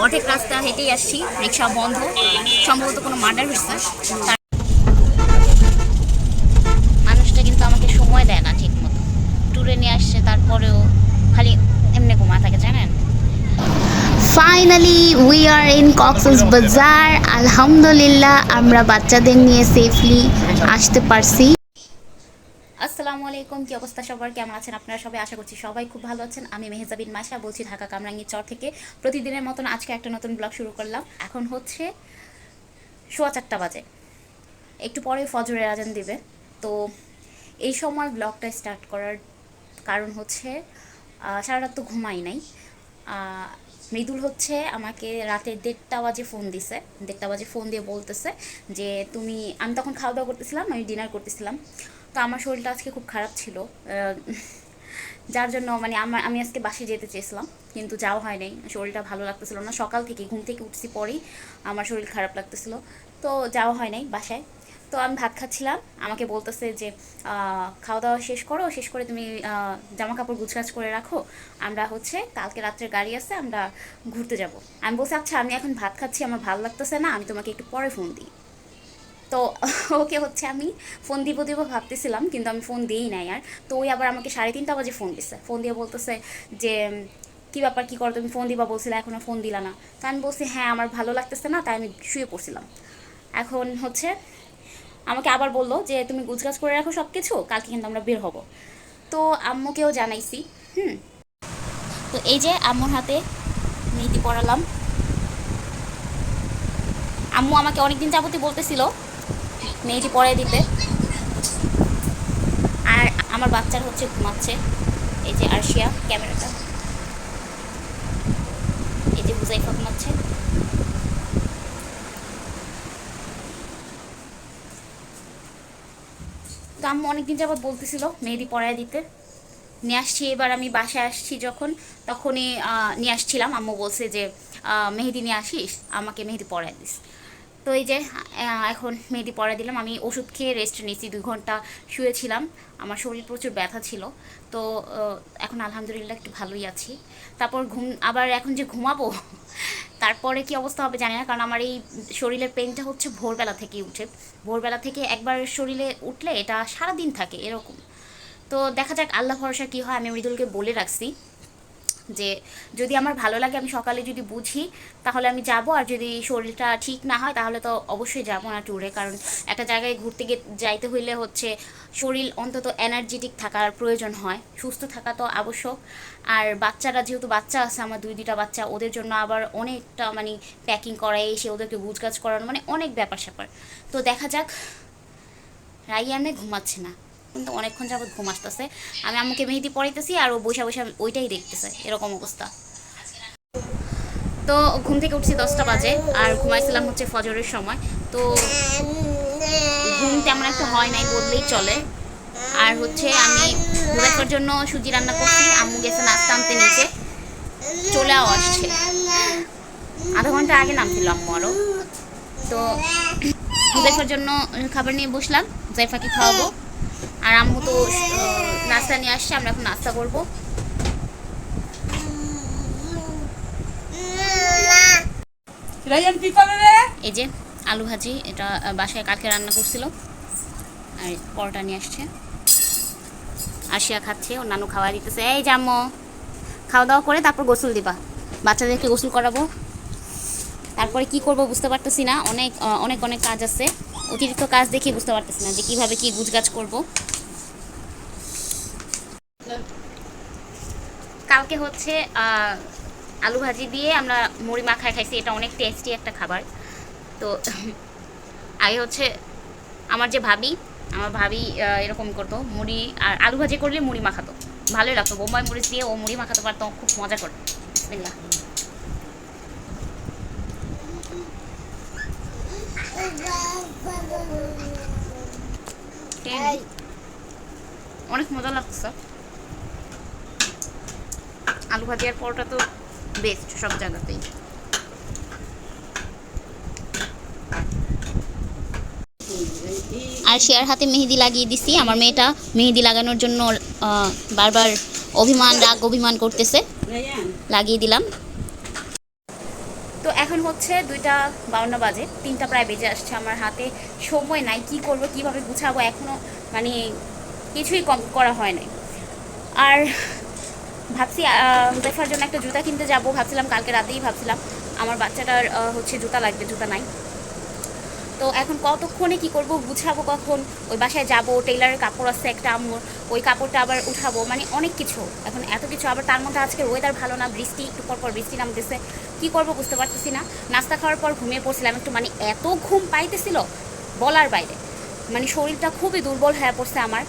অর্ধেক রাস্তা হেঁটেই আসছি, রিক্সা বন্ধ, সম্ভবত কোনো মার্ডার হয়েছে। মানুষটা কিন্তু আমাকে সময় দেয় না ঠিক মতো, ট্যুরে নিয়ে আসছে তারপরেও খালি এমনি ঘুমা থাকে জানেন। Finally we are in Cox's Bazar. আলহামদুলিল্লাহ আমরা বাচ্চাদের নিয়ে সেফলি আসতে পারছি। আসসালামু আলাইকুম, কি অবস্থা সবার, কেমন আছেন আপনারা সবাই? আশা করছি সবাই খুব ভালো আছেন। আমি মেহজাবিন মাসা বলছি ঢাকা কামরাঙ্গীর চর থেকে। প্রতিদিনের মতন আজকে একটা নতুন ব্লগ শুরু করলাম। এখন হচ্ছে 4:15 বাজে, একটু পরে ফজরের আজান দিবে। তো এই সময় ব্লগটা স্টার্ট করার কারণ হচ্ছে সারা রাত তো ঘুমাই নাই। মৃদুল হচ্ছে আমাকে রাতে 1:30 বাজে ফোন দিছে, 1:30 বাজে ফোন দিয়ে বলতেছে যে তুমি, আমি তখন খাওয়া দাওয়া করতেছিলাম, আমি ডিনার করতেছিলাম। তো আমার শরীরটা আজকে খুব খারাপ ছিল, যার জন্য মানে আমি আজকে বাসায় যেতে চেয়েছিলাম, কিন্তু যাওয়া হয় নাই। শরীরটা ভালো লাগতেছিল না, সকাল থেকে ঘুম থেকে উঠছি পরেই আমার শরীর খারাপ লাগতেছিল, তো যাওয়া হয় নাই বাসায়। তো আমি ভাত খাচ্ছিলাম, আমাকে বলতেছে যে খাওয়া দাওয়া শেষ করো, শেষ করে তুমি জামা কাপড় গুছগাছ করে রাখো, আমরা হচ্ছে কালকে রাত্রে গাড়ি আছে, আমরা ঘুরতে যাব। আমি বলছি আচ্ছা, আমি এখন ভাত খাচ্ছি, আমার ভালো লাগতেছে না, আমি তোমাকে একটু পরে ফোন দিই। তো ওকে হচ্ছে আমি ফোন দিব ভাবতেছিলাম, কিন্তু আমি ফোন দিই নাই আর। তো ওই আবার আমাকে 3:30 বাজে ফোন দিছে, ফোন দিয়ে বলতেছে যে কী ব্যাপার, কী করো তুমি, ফোন দিবা বলছিলে এখনও ফোন দিলা না। তো আমি বলছি হ্যাঁ আমার ভালো লাগতেছে না, তাই আমি শুয়ে পড়ছিলাম। এখন হচ্ছে আমাকে আবার বললো যে তুমি গুছগাছ করে রাখো সব কিছু, কালকে কিন্তু আমরা বের হব। তো আম্মুকেও জানাইছি। তো এই যে আম্মুর হাতে মেহেদি পরালাম। আম্মু আমাকে অনেকদিন যাবতই বলতেছিল মেহেদি পরাই দিতে। আর আমার বাচ্চার হচ্ছে ঘুমাচ্ছে, এই যে আরশিয়া, ক্যামেরাটা এই যে হুজাইফা ঘুমাচ্ছে। তো আম্মু অনেকদিন যাবত বলতেছিল মেহেদি পরাই দিতে, নিয়ে আসছি। এবার আমি বাসায় আসছি যখন, তখনই নিয়ে আসছিলাম। আম্মু বলছে যে মেহেদি নিয়ে আসিস, আমাকে মেহেদি পরাই দিস। তো এই যে এখন মেহেদি পরাই দিলাম। আমি ওষুধ খেয়ে রেস্ট নিয়েছি, 2 ঘন্টা শুয়েছিলাম, আমার শরীর প্রচুর ব্যথা ছিল। তো এখন আলহামদুলিল্লাহ একটু ভালোই আছি। তারপর আবার এখন যে ঘুমাবো তারপরে কি অবস্থা হবে জানি না, কারণ আমার এই শরীরের পেনটা হচ্ছে ভোরবেলা থেকেই উঠে। ভোরবেলা থেকে একবার শরীরে উঠলে এটা সারাদিন থাকে এরকম। তো দেখা যাক আল্লাহ ভরসা কী হয়। আমি মৃদুলকে বলে রাখছি যে যদি আমার ভালো লাগে, আমি সকালে যদি বুঝি তাহলে আমি যাব, আর যদি শরীরটা ঠিক না হয় তাহলে তো অবশ্যই যাব না ট্যুরে। কারণ একটা জায়গায় ঘুরতে যাইতে হইলে হচ্ছে শরীর অন্তত এনার্জেটিক থাকার প্রয়োজন হয়, সুস্থ থাকা তো আবশ্যক। আর বাচ্চারা যেহেতু বাচ্চা আছে আমার, 2টা বাচ্চা, ওদের জন্য আবার অনেকটা মানে প্যাকিং করা, এসে ওদেরকে গুছগাছ করানো, মানে অনেক ব্যাপার স্যাপার। তো দেখা যাক। রাইয়ানে ঘুমাচ্ছে না, কিন্তু অনেকক্ষণ যাবত ঘুম আসতেছে। আমি আম্মুকে মেহেদি পড়াইতেছি আর ও বসে বসে ওইটাই দেখতেছে, এরকম অবস্থা। তো ঘুম থেকে উঠছি 10টা বাজে, আর ঘুমাইছিলাম হচ্ছে ফজরের সময়। তো ঘুম তেমন একটা হয় নাই বললেই চলে। আর হচ্ছে আমি হুবাইফার জন্য সুজি রান্না করছি, আম্মু গেছে নাস্তা আনতে নিচে, চলেও আসছে, আধা ঘন্টা আগে নামছিল আম্মু আরও। তো হুজাইফার জন্য খাবার নিয়ে বসলাম, হুজাইফাকে খাওয়াবো। আর আম্মু তো নাস্তা নিয়ে আসছে, আমরা এখন নাস্তা করবো। এই যে আলু ভাজি, এটা বাসায় কালকে রান্না করছিল, আর পরোটা নিয়ে আসছে। আশিয়া খাচ্ছে, ওর নানু খাওয়া দিতেছে। এই যে আম্মু খাওয়া দাওয়া করে তারপর গোসল দিবা, বাচ্চাদেরকে গোসল করাবো। তারপরে কি করব বুঝতে পারতেছি না, অনেক অনেক অনেক কাজ আছে, অতিরিক্ত কাজ দেখে বুঝতে পারতেছি না যে কিভাবে কি গুছগাছ করব। কালকে হচ্ছে আলু ভাজি দিয়ে আমরা মুড়ি মাখায় খাইছি, এটা অনেক টেস্টি একটা খাবার। তো আগে হচ্ছে আমার ভাবি এরকম করতো, মুড়ি আর আলু ভাজি করলে মুড়ি মাখাতো, ভালোই লাগতো। বোম্বাই মরিচ দিয়ে ও মুড়ি মাখাতে পারতো, খুব মজা করতো। বিসমিল্লাহ। অনেক মজা লাগছে, আলু ভাজি আর পরোটা তো বেস্ট সব জায়গাতেই। আর শেয়ার হাতে মেহেদি লাগিয়ে দিছি, আমার মেয়েটা মেহেদি লাগানোর জন্য বারবার রাগ অভিমান করতেছে, লাগিয়ে দিলাম। তো এখন হচ্ছে 2:52 বাজে, 3টা প্রায় বেজে আসছে। আমার হাতে সময় নাই, কি করব, কিভাবে গুছাবো, এখনও মানে কিছুই কম করা হয় নাই। আর ভাবছি হুজাইফার জন্য একটা জুতা কিনতে যাব, ভাবছিলাম কালকে রাতেই ভাবছিলাম আমার বাচ্চাটার হচ্ছে জুতা লাগবে, জুতা নাই। তো এখন কতক্ষণে কি করব, গুছাবো কখন, ওই বাসায় যাব, টেইলারের কাপড় আছে একটা আম্মুর, ওই কাপড়টা আবার উঠাবো, মানে অনেক কিছু, এখন এত কিছু। আবার তার মধ্যে আজকে ওয়েদার ভালো না, বৃষ্টি, একটু পর বৃষ্টি নামতেছে, কি করব বুঝতে পারতেছি না। নাস্তা খাওয়ার পর ঘুমিয়ে পড়ছিলাম একটু, মানে এত ঘুম পাইতেছিল বলার বাইরে, মানে শরীরটা খুবই দুর্বল হয়ে পড়ছে আমার।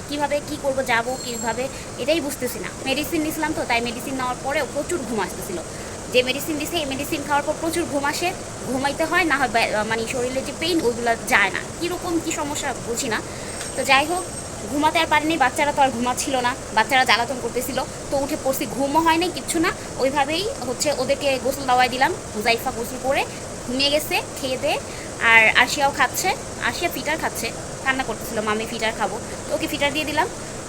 কিভাবে কি করব, যাব কিভাবে, এটাই বুঝতেছি না। মেডিসিন নিয়েছিলাম তো, তাই মেডিসিন নেওয়ার পরেও প্রচুর ঘুম আসতেছিল। যে মেডিসিন দিছে এই মেডিসিন খাওয়ার পর প্রচুর ঘুম আসে, ঘুমাইতে হয় না হয় মানে শরীরে যে পেইন ওইগুলো যায় না, কীরকম কী সমস্যা বুঝি না। তো যাই হোক, ঘুমাতে আর পারিনি, বাচ্চারা তো আর ঘুমাচ্ছিল না, বাচ্চারা জ্বালাতন করতেছিল, তো উঠে পড়ছি, ঘুমও হয় নাই কিচ্ছু না। ওইভাবেই হচ্ছে ওদেরকে গোসল দাওয়াই দিলাম, হুজাইফা গোসল করে ঘুমিয়ে গেছে খেয়ে দিয়ে। আর আরশিয়াও খাচ্ছে, আরশিয়া ফিটার খাচ্ছে, কান্না করতেছিল মামি ফিটার খাবো, তো ওকে ফিটার দিয়ে দিলাম।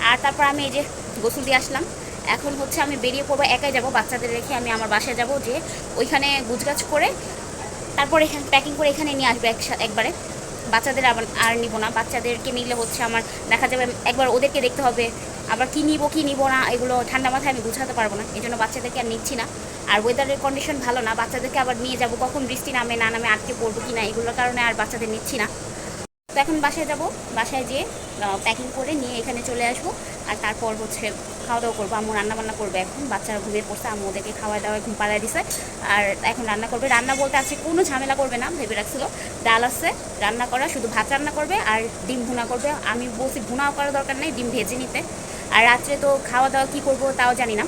আর তারপর আমি এই যে গোসল দিয়ে আসলাম। এখন হচ্ছে আমি বেরিয়ে পড়বো, একাই যাব, বাচ্চাদের রেখে আমি আমার বাসায় যাব, যে ওইখানে গুছগাছ করে তারপর এখানে প্যাকিং করে এখানে নিয়ে আসবো একবারে। বাচ্চাদের আবার আর নিব না, বাচ্চাদেরকে নিলে হচ্ছে আমার দেখা যাবে একবার ওদেরকে দেখতে হবে, আবার কী নিব না, এগুলো ঠান্ডা মাথায় আমি গুছাতে পারবো না, এই জন্য বাচ্চাদেরকে আর নিচ্ছি না। আর ওয়েদারের কন্ডিশন ভালো না, বাচ্চাদেরকে আবার নিয়ে যাব, কখন বৃষ্টি নামে না নামে, আটকে পড়বো কি না, এগুলোর কারণে আর বাচ্চাদের নিচ্ছি না। তো এখন বাসায় যাব, বাসায় যেয়ে প্যাকিং করে নিয়ে এখানে চলে আসবো। আর তারপর হচ্ছে খাওয়া দাওয়া করবো, আম্মু রান্নাবান্না করবে, এখন বাচ্চারা ঘুমিয়ে পড়ছে, আম্মু ওদেরকে খাওয়া দাওয়া ঘুম পাড়ায় দিছে। আর এখন রান্না করবে, রান্না বলতে আছে কোনো ঝামেলা করবে না, ভেবে রাখছিলো। ডাল আছে রান্না করা, শুধু ভাত রান্না করবে আর ডিম ভুনা করবে। আমি বলছি ভুনাও করার দরকার নেই, ডিম ভেজে নিতে। আর রাত্রে তো খাওয়া দাওয়া কী করবো তাও জানি না,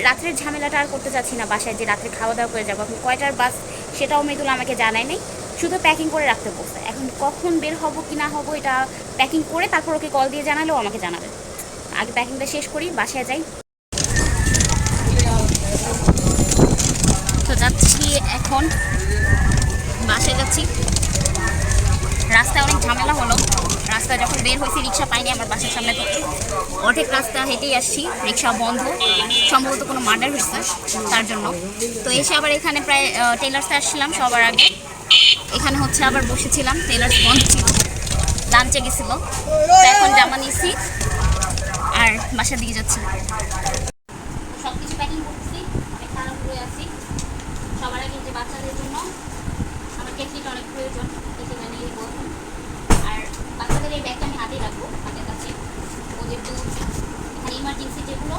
রাত্রের ঝামেলাটা আর করতে চাচ্ছি না বাসায়, যে রাত্রে খাওয়া দাওয়া করে যাবো। এখন কয়টার বাস সেটাও মেয়েগুলো আমাকে জানায় নেই, শুধু প্যাকিং করে রাখতে বলছে। এখন কখন বের হব কি না হবো এটা প্যাকিং করে তারপর ওকে কল দিয়ে জানালেও আমাকে জানাবে। আগে প্যাকিংটা শেষ করি, বাসায় যাই। তো যাচ্ছি এখন, বাসায় যাচ্ছি। রাস্তায় অনেক ঝামেলা হলো, রাস্তায় যখন বের হয়েছি রিক্সা পাইনি আমার বাসার সামনে থেকে, অর্ধেক রাস্তা হেঁটেই আসছি, রিক্সা বন্ধ, সম্ভবত কোনো মার্ডার হয়েছে তার জন্য। তো এসে আবার এখানে প্রায় টেলার্সে আসছিলাম সবার আগে, এখানে হচ্ছে আবার বসেছিলাম, টেলার্স বন্ধ ছিল, লাঞ্চে গেছিলো। তো এখন জামা নিয়েছি আর বাসার দিকে যাচ্ছি। সব কিছু প্যাকিং করতেছি, অনেক তাড়াহুড়োয় আছি। সবার আগে যে বাচ্চাদের জন্য আমার কেটলিটা অনেক প্রয়োজন, কেটলিটা নিয়ে নিব। আর বাচ্চাদের এই ব্যাগটা আমি হাতেই রাখবো, হাতের কাছে, ওদের দুধ এখানে ইমার্জেন্সি যেগুলো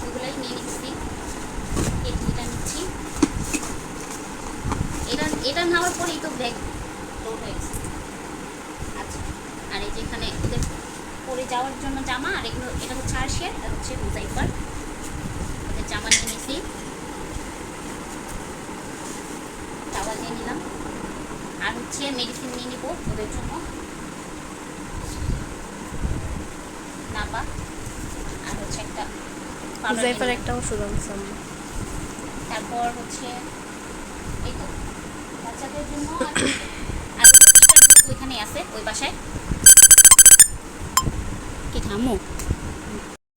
ওগুলোই নিয়ে নিচ্ছি। কেটলিটা নিচ্ছি, এটা নেওয়ার পরেই তো ব্যাগ লোড হয়ে গেছে। আচ্ছা, আর এই যে এখানে ওদের পরে যাওয়ার জন্য জামা, আর এগুলো এটা হচ্ছে আরশিয়ার, এটা হচ্ছে হুজাইফার, ওদের জামা নিয়ে নিয়েছি, টাওয়াল নিয়ে নিলাম। আর হচ্ছে মেডিসিন নিয়ে নিব ওদের জন্য, নাপা, আর হচ্ছে একটা ওষুধ আনছি। তারপর হচ্ছে এই তো বাচ্চাদের জন্য আর ওইখানে আছে ওই বাসায় কি থামো।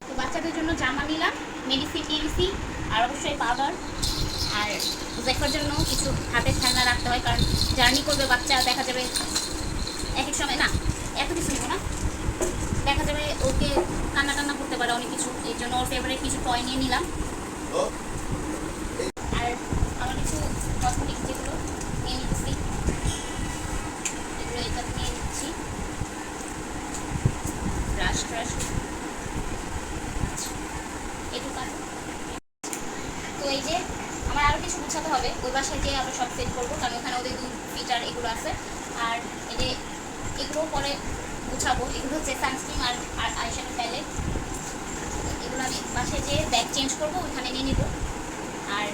তো বাচ্চাদের জন্য জামা নিলাম, মেডিসিন নিয়ে নিছি, আর অবশ্যই পাউডার। আর হুজাইফার জন্য কিছু হাতের খেলনা রাখতে হয়, কারণ জার্নি করবে বাচ্চা, দেখা যাবে এক এক সময় না এত কিছু নেব না, দেখা যাবে ওকে কান্না টান্না করতে পারে অনেক কিছু, এই জন্য ওর ফেভারিট কিছু টয় নিয়ে নিলাম। আর আমার কিছু কসমেটিক্স যেগুলো নিয়ে নিচ্ছি, এগুলো এটা নিয়ে নিচ্ছি, ব্রাশ ট্রাশ এটুকু। তো এই যে আমার আরও কিছু গুছাতে হবে, ওই বাসায় যেয়ে আমরা সব সেট করবো, কারণ ওখানে ওদের দুধ ফিটার এগুলো আছে। আর এই যে এগুলো পরে গুছাবো, এগুলো হচ্ছে সানস্ক্রিন আর আইশ্যাডো প্যালেট, এগুলো আমি বাসায় যেয়ে ব্যাগ চেঞ্জ করবো, ওইখানে নিয়ে নিব। আর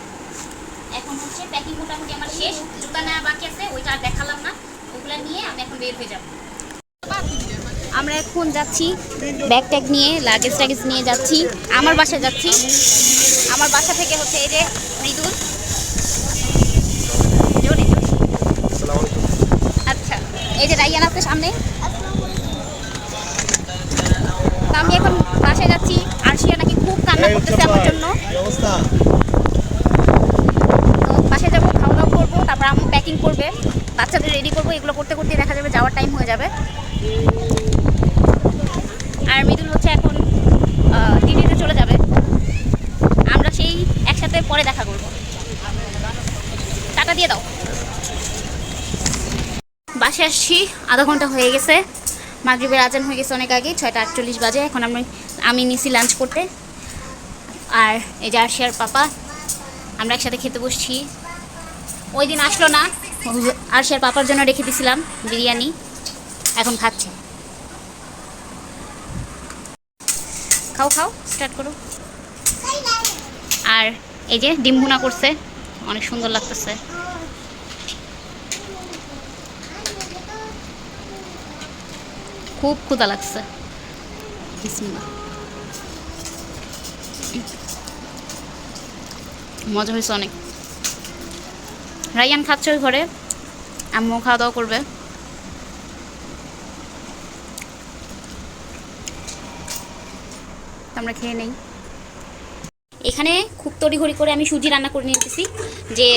এখন হচ্ছে প্যাকিং মোটামুটি আমার শেষ, জুতা নেওয়া বাকি আছে, ওইটা আর দেখালাম না, ওগুলো নিয়ে আমি এখন বের হয়ে যাব। আমরা এখন যাচ্ছি ব্যাগ ট্যাগ নিয়ে, লাগেজ ট্যাগেজ নিয়ে যাচ্ছি, আমার বাসায় যাচ্ছি। আমার বাসা থেকে হচ্ছে এই যে মৃদুল, আচ্ছা এই যে রাইয়ান আছে সামনে। তো আমি এখন বাসায় যাচ্ছি, আরশিয়া নাকি খুব কান্না করতেছে আমার জন্য, তো বাসায় বাচ্চাদের রেডি করবো, এগুলো করতে করতে দেখা যাবে যাওয়ার টাইম হয়ে যাবে। আর মৃদুল হচ্ছে এখন ডিউটিতে চলে যাবে, আমরা সেই একসাথে পরে দেখা করবো। টাকা দিয়ে দাও। বাসে আসছি, আধা ঘন্টা হয়ে গেছে, মাগরিবের আজান হয়ে গেছে অনেক আগে, 6:48 বাজে। এখন আমি নিছি লাঞ্চ করতে। আর এই যে আরশিয়ার পাপা, আমরা একসাথে খেতে বসছি। ওই দিন আসলো না, আরশিয়ার পাপার জন্য রেখে দিয়েছিলাম বিরিয়ানি, এখন খাচ্ছে। খাও খাও, স্টার্ট করো। আর এই যে ডিম ভুনা করছে, অনেক সুন্দর লাগতেছে। খুব ক্ষুধা লাগছে। মজা হয়েছে অনেক। রায়ান খাচ্ছে ওই ঘরে, আম্মু খাওয়া দাওয়া করবে। আমরা খেয়ে নেই। এখানে খুব তড়িঘড়ি করে আমি সুজি রান্না করে নিতেছি, যে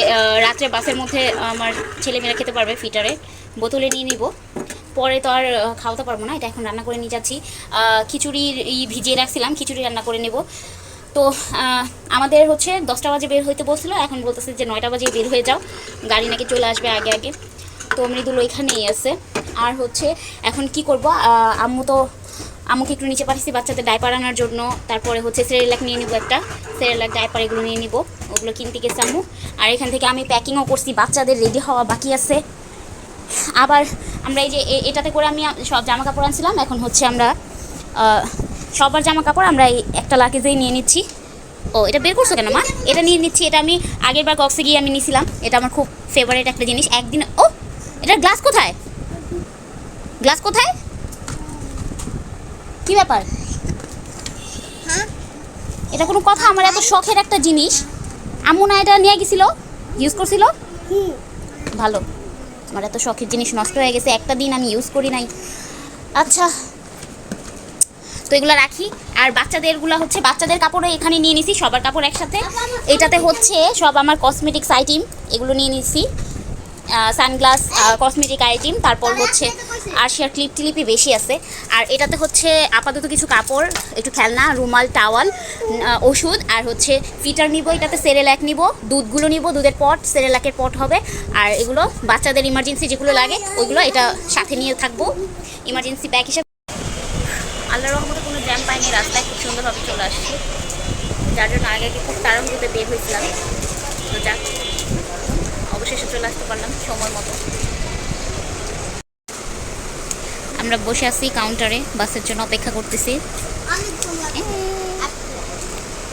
রাত্রে বাসের মধ্যে আমার ছেলেমেয়েরা খেতে পারবে। ফিটারে বোতলে নিয়ে নিব, পরে তো আর খাওয়াতে পারবো না, এটা এখন রান্না করে নিয়ে যাচ্ছি। খিচুড়ি ভিজিয়ে রাখছিলাম, খিচুড়ি রান্না করে নেব। তো আমাদের হচ্ছে 10টা বাজে বের হইতে বলছিল, এখন বলতেছে যে 9টা বাজে বের হয়ে যাও, গাড়ি নাকি চলে আসবে আগে আগে। তো মৃদুল ওইখানেই আছে। আর হচ্ছে এখন কি করব, আম্মুকে একটু নিচে পাঠিয়েছি বাচ্চাদের ডাইপার আনার জন্য। তারপরে হচ্ছে সেরেলাক নিয়ে নিব, একটা সেরেলাক ডাইপার এগুলো নিয়ে নিব, ওগুলো কিনতে গেছে আম্মু। আর এখান থেকে আমি প্যাকিংও করছি, বাচ্চাদের রেডি হওয়া বাকি আছে। আবার আমরা এই যে এটাতে করে আমি সব জামা কাপড় আনছিলাম, এখন হচ্ছে আমরা সবার জামা কাপড় আমরা এই একটা লাগেজেই নিয়ে নিচ্ছি। ও এটা বের করছো কেন মা? এটা নিয়ে নিচ্ছি, এটা আমি আগের বার কক্সে গিয়ে আমি নিয়েছিলাম, এটা আমার খুব ফেভারিট একটা জিনিস। একদিন ও এটার গ্লাস কোথায়? গ্লাস কোথায়? কি ব্যাপার? হ্যাঁ এটা কোনো কথা? আমার এত শখের একটা জিনিস, আম্মু না এটা নিয়ে গেছিল, ইউজ করছিল। ভালো, আমার এত শখের জিনিস নষ্ট হয়ে গেছে, একটা দিন আমি ইউজ করি নাই। আচ্ছা, তো এগুলো রাখি। আর বাচ্চাদেরগুলো হচ্ছে বাচ্চাদের কাপড়ও এখানে নিয়ে নিছি, সবার কাপড় একসাথে। এটাতে হচ্ছে সব আমার কসমেটিক্স আইটেম, এগুলো নিয়ে নিছি, সানগ্লাস, কসমেটিক আইটেম, তারপর হচ্ছে আরশিয়ার ক্লিপ টিলিপি বেশি আছে। আর এটাতে হচ্ছে আপাতত কিছু কাপড়, একটু খেলনা, রুমাল, টাওয়াল, ওষুধ, আর হচ্ছে ফিটার নিব, এটাতে সেরেলাক নিব, দুধগুলো নিব, দুধের পট, সেরেলাকের পট হবে। আর এগুলো বাচ্চাদের ইমার্জেন্সি যেগুলো লাগে ওইগুলো এটা সাথে নিয়ে থাকবো ইমার্জেন্সি ব্যাগ হিসেবে। আল্লাহর রহমতে কোনো জ্যাম পাইনি, রাস্তায় খুব সুন্দরভাবে চলে আসছি, যার জন্য আগে আগে খুব তাড়াহুড়োতে বের হয়েছিলাম। তো যাক, অবশেষে চলে আসতে পারলাম সময় মতো। আমরা বসে আছি কাউন্টারে, বাসের জন্য অপেক্ষা করতেছি।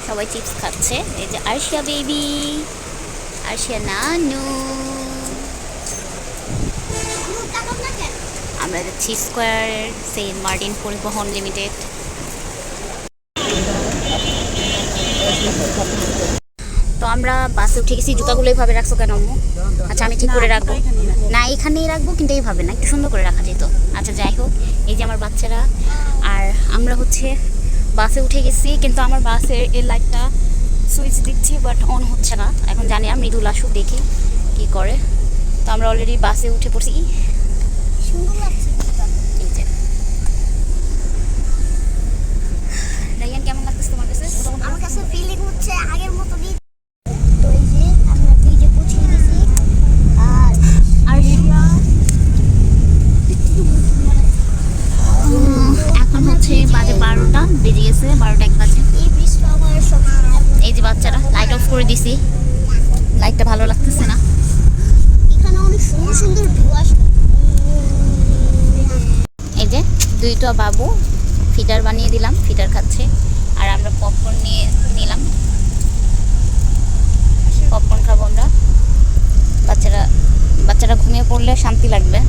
সবাই চিপস খাচ্ছে, এই যে আরশিয়া বেবি, আরশিয়া নানু। আমরা যাচ্ছি স্কোয়ার সেন্ট মার্টিন পরিবহন লিমিটেড। তো আমরা বাসে উঠে গেছি। জুতাগুলো এইভাবে রাখছো কেন আম্মু? আচ্ছা আমি ঠিক করে রাখবো না, এখানেই রাখবো, কিন্তু এইভাবে না, একটু সুন্দর করে রাখা যেত। আচ্ছা যাই হোক, এই যে আমার বাচ্চারা, আর আমরা হচ্ছে বাসে উঠে গেছি, কিন্তু আমার বাসের এর লাইটটা সুইচ দিচ্ছি বাট অন হচ্ছে না। এখন জানি আমি মৃদুল আসুক দেখি কি করে। তো আমরা অলরেডি বাসে উঠে পড়ছি। রাইয়ান কেমন লাগতেছে তোমার কাছে? আমার কাছে ফিলিং হচ্ছে আগের মতই। তো এই যে আমরা ব্রিজে পৌঁছে গেছি, আর এখন হচ্ছে বাজে 12টা বেজে গেছে, 12টা 1 বাজে। এই ব্রিজটা আমার সবচেয়ে, এই যে বাচ্চারা, লাইট অফ করে দিছি, লাইটটা ভালো লাগতেছে না। এখানে অনেক সুন্দর সুন্দর ভিউ আসে। এই যে দুইটা বাবু ফিটার বানিয়ে দিলাম, ফিটার খাচ্ছে। আর আমরা পপকর্ন নিয়ে নিলাম, পপকর্ন খাবো আমরা। বাচ্চারা ঘুমিয়ে পড়লে শান্তি লাগবে।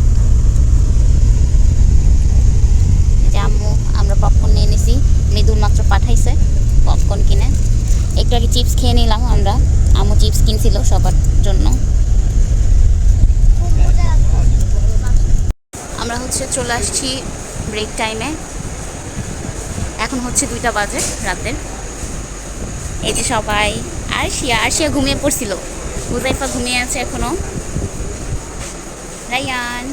এই যে আম্মু, আমরা পপকর্ন নিয়ে নিছি, মৃদুল মাত্র পাঠাইছে পপকর্ন কিনে। একটু আগে চিপস খেয়ে নিলাম আমরা, আম্মু চিপস কিনছিল সবার জন্য। আমরা হচ্ছে চলে আসছি ব্রেক টাইমে, এখন হচ্ছে 2টা বাজে রাতের। এই যে সবাই, আরশিয়া ঘুমিয়ে পড়ছিল, হুজাইফা ঘুমিয়ে আছে এখনো। রায়ান।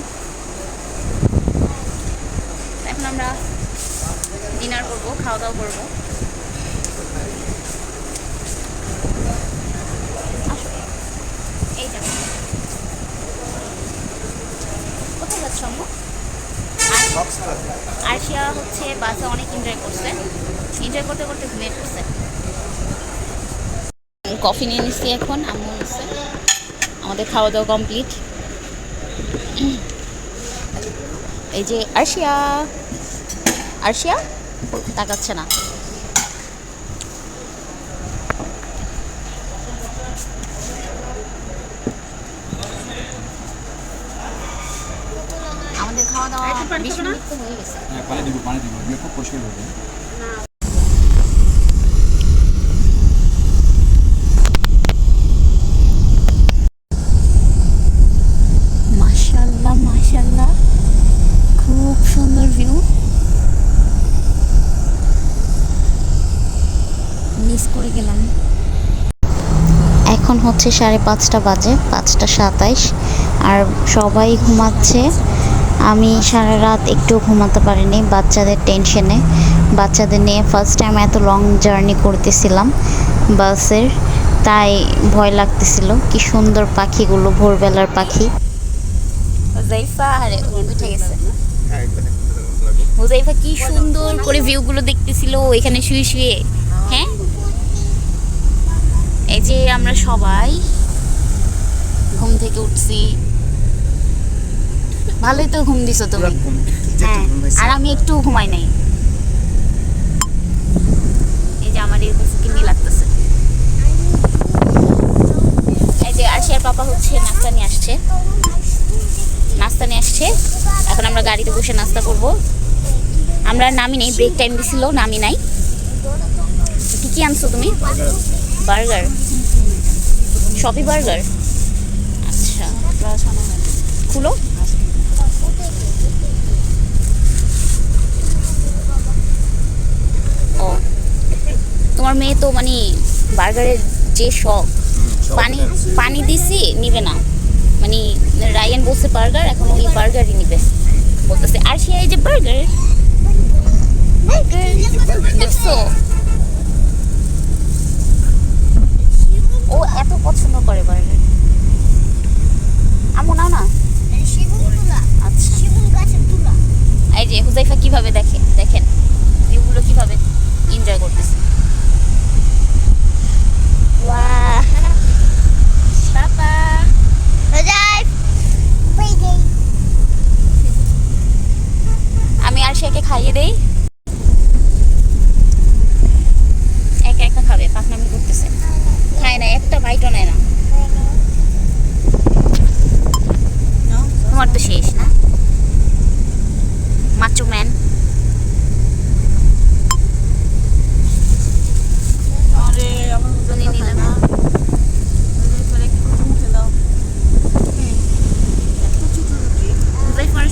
এখন আমরা ডিনার করবো, খাওয়া দাওয়া করবো। আসো, এই যাবো। কোথায় যাচ্ছ আম্মু? আরশিয়া হচ্ছে বাসে অনেক এনজয় করছে, এনজয় করতে করতে ঘুমিয়ে পড়ছে। কফি নিয়ে নিচ্ছি এখন, আম্মু নিচ্ছে। আমাদের খাওয়া দাওয়া কমপ্লিট। এই যে আরশিয়া, আরশিয়া তাকাচ্ছে না। আমাদের খাওয়া দাওয়া 20 মিনিট তো হয়ে গেছে। পানি দিব খুব পরিষ্কার হবে। মাশাআল্লাহ মাশাআল্লাহ, খুব সুন্দর ভিউ। মিস করে গেলাম। এখন হচ্ছে 5:30 বাজে, 5:27, আর সবাই ঘুমাচ্ছে। আমি সারা রাত একটু ঘুমাতে পারিনি বাচ্চাদের টেনশনে। বাচ্চাদের নিয়ে ফার্স্ট টাইম এত লং জার্নি করতেছিলাম বাসের, তাই ভয় লাগতেছিল। কি সুন্দর পাখিগুলো, ভোরবেলার পাখি। হুজাইফা আরে উঠে গেছে। হুজাইফা কি সুন্দর করে ভিউগুলো দেখতেছিল এখানে শুয়ে শুয়ে। হ্যাঁ, এই যে আমরা সবাই ঘুম থেকে উঠছি। ভালোই তো ঘুম দিছো তুমি। হ্যাঁ, আর আমি একটু ঘুমাই নাই। এই যে আমার এরকম কিন্নি লাগতেছে। এই যে আরশিয়ার পাপা হচ্ছে নাস্তা নিয়ে আসছে, এখন আমরা গাড়িতে বসে নাস্তা করব। আমরা নামি নেই, ব্রেক টাইম দিছিল, নামি নাই। কি আনছো তুমি? বার্গার, শপি বার্গার। আচ্ছা, খুলো। ও, তোমার মেয়ে তো মানে বার্গারের যে শখ, পানি পানি দিছি নিবে না। মানে রায়ান বলছে বার্গার, এখন ওই বার্গারই নিবে বলতেছে। আর সে এই যে বার্গার, দেখছো ও এত পছন্দ করে বার্গার। আমু নাও না। আচ্ছা, এই যে হুজাইফা কিভাবে দেখেন ভিউগুলো কিভাবে এনজয় করতেছে। ওয়াও, পাপা আমি আরশিয়াকে খাইয়ে দেই, একা একা খাবে, পাকনামি করতেছে। খায় না, একটা বাইটও নেয় না। তোমার তো শেষ না, মাচো ম্যান।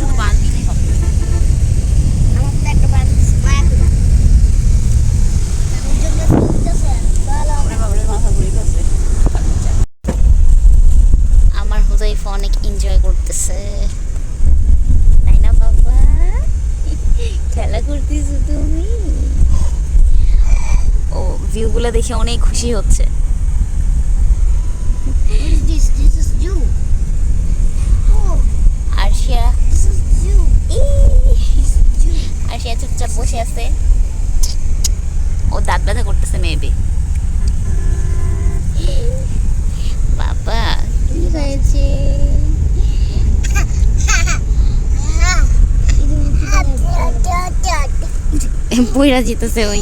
শুধু বান দিলেই হবে। আমার হুজাইফা অনেক এনজয় করতেছে, তাই না বাবা? খেলা করতেছো তুমি। ও ভিউগুলো দেখে অনেক খুশি হচ্ছে। আরশিয়া, আরশিয়া চুপচাপ বসে আছে, ও দাঁত ব্যথা করতেছে মেবি। বাবা কি হয়েছে? বইরা জিতেছে। ওই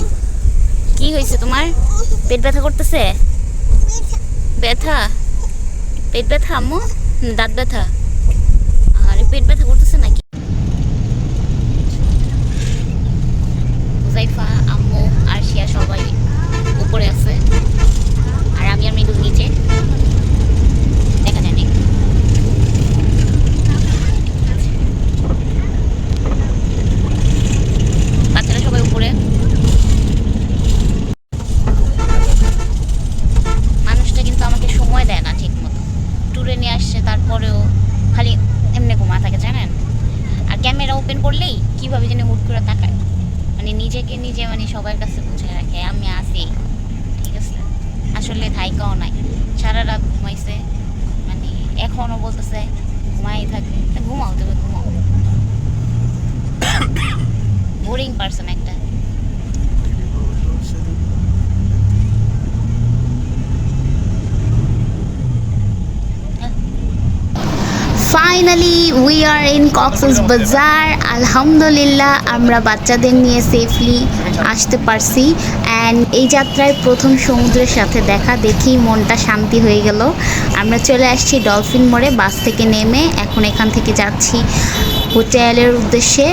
কি হয়েছে তোমার? পেট ব্যথা করতেছে? ব্যথা, পেট ব্যথা আম্মু? দাঁত ব্যথা? আরে পেট ব্যথা করতেছে নাকি? হুজাইফা, আম্মু, আরশিয়া সবাই উপরে আছে, আর আমি আর মৃদুল নিচে, দেখা যায়নি। বাচ্চারা সবাই উপরে। মানুষটা কিন্তু আমাকে সময় দেয় না ঠিক মতো। ট্যুরে নিয়ে আসছে, তারপরেও খালি এমনি ওপেন করলেই কীভাবে যেন হুট করে তাকায়, মানে নিজেকে নিজে মানে সবার কাছে বুঝে রাখে আমি আছি, ঠিক আছে। আসলে থাইকাও নাই, সারা রাত ঘুমাইছে, মানে এখনও বলতেছে ঘুমাই থাকে, ঘুমাও তুমি ঘুমাও। বোরিং পার্সন একটা। Finally we are in Cox's বাজার। আলহামদুলিল্লাহ আমরা বাচ্চাদের নিয়ে সেফলি আসতে পারছি। অ্যান্ড এই যাত্রায় প্রথম সমুদ্রের সাথে দেখা দেখি মনটা শান্তি হয়ে গেল। আমরা চলে আসছি ডলফিন মোড়ে বাস থেকে নেমে, এখন এখান থেকে যাচ্ছি হোটেলের উদ্দেশ্যে।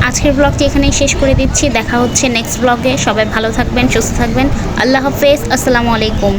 আজকের ব্লগটি এখানেই শেষ করে দিচ্ছি, দেখা হচ্ছে নেক্সট ব্লগে। সবাই ভালো থাকবেন, সুস্থ থাকবেন, আল্লাহ হাফেজ, আসসালামু আলাইকুম।